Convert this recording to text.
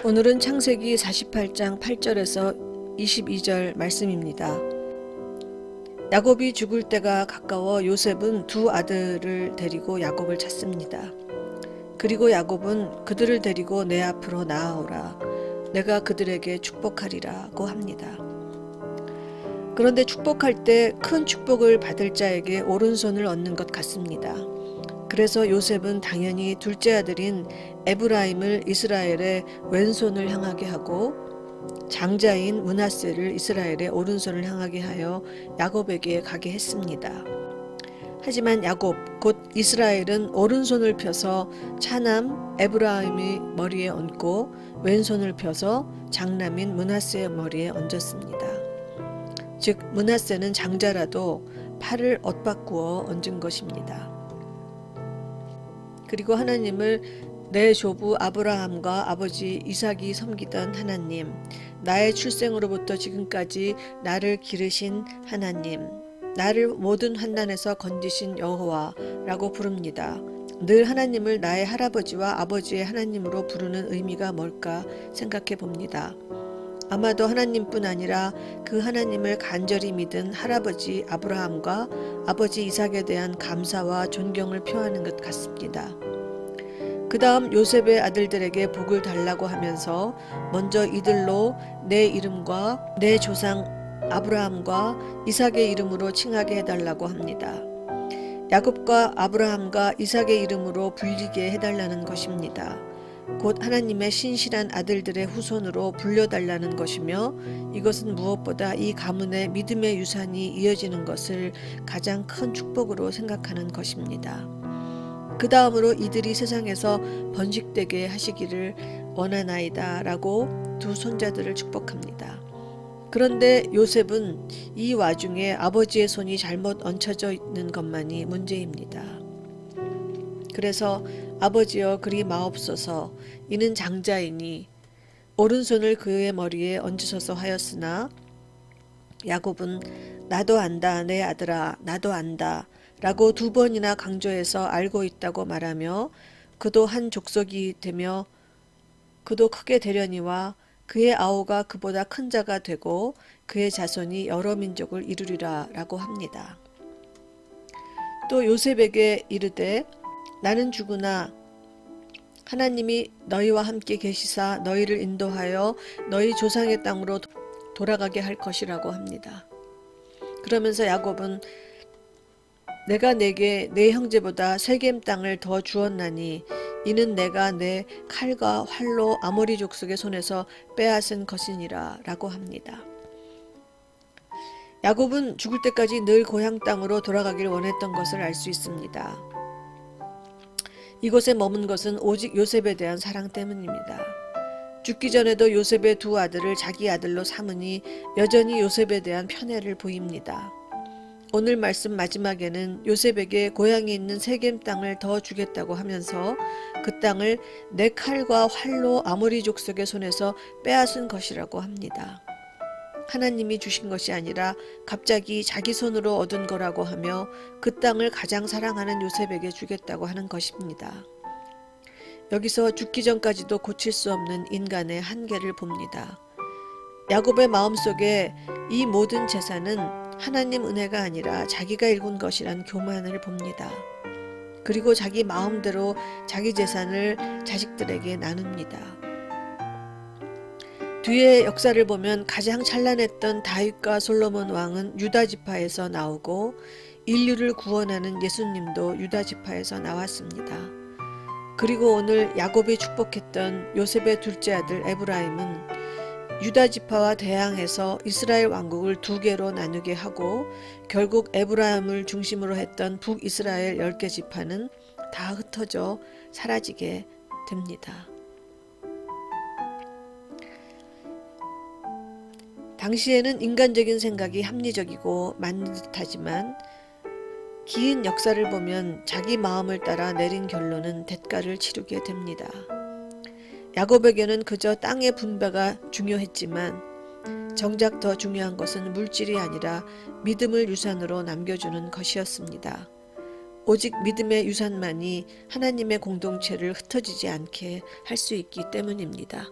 오늘은 창세기 48장 8절에서 22절 말씀입니다. 야곱이 죽을 때가 가까워 요셉은 두 아들을 데리고 야곱을 찾습니다. 그리고 야곱은 그들을 데리고 내 앞으로 나아오라. 내가 그들에게 축복하리라고 합니다. 그런데 축복할 때 큰 축복을 받을 자에게 오른손을 얻는 것 같습니다. 그래서 요셉은 당연히 둘째 아들인 에브라임을 이스라엘의 왼손을 향하게 하고 장자인 므낫세를 이스라엘의 오른손을 향하게 하여 야곱에게 가게 했습니다. 하지만 야곱 곧 이스라엘은 오른손을 펴서 차남 에브라임의 머리에 얹고 왼손을 펴서 장남인 므낫세의 머리에 얹었습니다. 즉 므낫세는 장자라도 팔을 엇바꾸어 얹은 것입니다. 그리고 하나님을 내 조부 아브라함과 아버지 이삭이 섬기던 하나님, 나의 출생으로부터 지금까지 나를 기르신 하나님, 나를 모든 환난에서 건지신 여호와라고 부릅니다. 늘 하나님을 나의 할아버지와 아버지의 하나님으로 부르는 의미가 뭘까 생각해 봅니다. 아마도 하나님뿐 아니라 그 하나님을 간절히 믿은 할아버지 아브라함과 아버지 이삭에 대한 감사와 존경을 표하는 것 같습니다. 그 다음 요셉의 아들들에게 복을 달라고 하면서 먼저 이들로 내 이름과 내 조상 아브라함과 이삭의 이름으로 칭하게 해달라고 합니다. 야곱과 아브라함과 이삭의 이름으로 불리게 해달라는 것입니다. 곧 하나님의 신실한 아들들의 후손으로 불려달라는 것이며, 이것은 무엇보다 이 가문의 믿음의 유산이 이어지는 것을 가장 큰 축복으로 생각하는 것입니다. 그 다음으로 이들이 세상에서 번식되게 하시기를 원하나이다 라고 두 손자들을 축복합니다. 그런데 요셉은 이 와중에 아버지의 손이 잘못 얹혀져 있는 것만이 문제입니다. 그래서 아버지여 그리 마옵소서, 이는 장자이니 오른손을 그의 머리에 얹으소서 하였으나 야곱은 나도 안다 내 아들아 나도 안다 라고 두 번이나 강조해서 알고 있다고 말하며, 그도 한 족속이 되며 그도 크게 되려니와 그의 아우가 그보다 큰 자가 되고 그의 자손이 여러 민족을 이루리라 라고 합니다. 또 요셉에게 이르되 나는 죽으나 하나님이 너희와 함께 계시사 너희를 인도하여 너희 조상의 땅으로 돌아가게 할 것이라고 합니다. 그러면서 야곱은 내가 내게 내 형제보다 세겜 땅을 더 주었나니 이는 내가 내 칼과 활로 아모리 족속의 손에서 빼앗은 것이니라 라고 합니다. 야곱은 죽을 때까지 늘 고향 땅으로 돌아가길 원했던 것을 알 수 있습니다. 이곳에 머문 것은 오직 요셉에 대한 사랑 때문입니다. 죽기 전에도 요셉의 두 아들을 자기 아들로 삼으니 여전히 요셉에 대한 편애를 보입니다. 오늘 말씀 마지막에는 요셉에게 고향에 있는 세겜 땅을 더 주겠다고 하면서 그 땅을 내 칼과 활로 아모리 족속의 손에서 빼앗은 것이라고 합니다. 하나님이 주신 것이 아니라 갑자기 자기 손으로 얻은 거라고 하며 그 땅을 가장 사랑하는 요셉에게 주겠다고 하는 것입니다. 여기서 죽기 전까지도 고칠 수 없는 인간의 한계를 봅니다. 야곱의 마음속에 이 모든 재산은 하나님 은혜가 아니라 자기가 일군 것이란 교만을 봅니다. 그리고 자기 마음대로 자기 재산을 자식들에게 나눕니다. 뒤에 역사를 보면 가장 찬란했던 다윗과 솔로몬 왕은 유다 지파에서 나오고 인류를 구원하는 예수님도 유다 지파에서 나왔습니다. 그리고 오늘 야곱이 축복했던 요셉의 둘째 아들 에브라임은 유다 지파와 대항해서 이스라엘 왕국을 두 개로 나누게 하고 결국 에브라임을 중심으로 했던 북이스라엘 10개 지파는 다 흩어져 사라지게 됩니다. 당시에는 인간적인 생각이 합리적이고 맞는 듯하지만 긴 역사를 보면 자기 마음을 따라 내린 결론은 대가를 치르게 됩니다. 야곱에게는 그저 땅의 분배가 중요했지만 정작 더 중요한 것은 물질이 아니라 믿음을 유산으로 남겨주는 것이었습니다. 오직 믿음의 유산만이 하나님의 공동체를 흩어지지 않게 할 수 있기 때문입니다.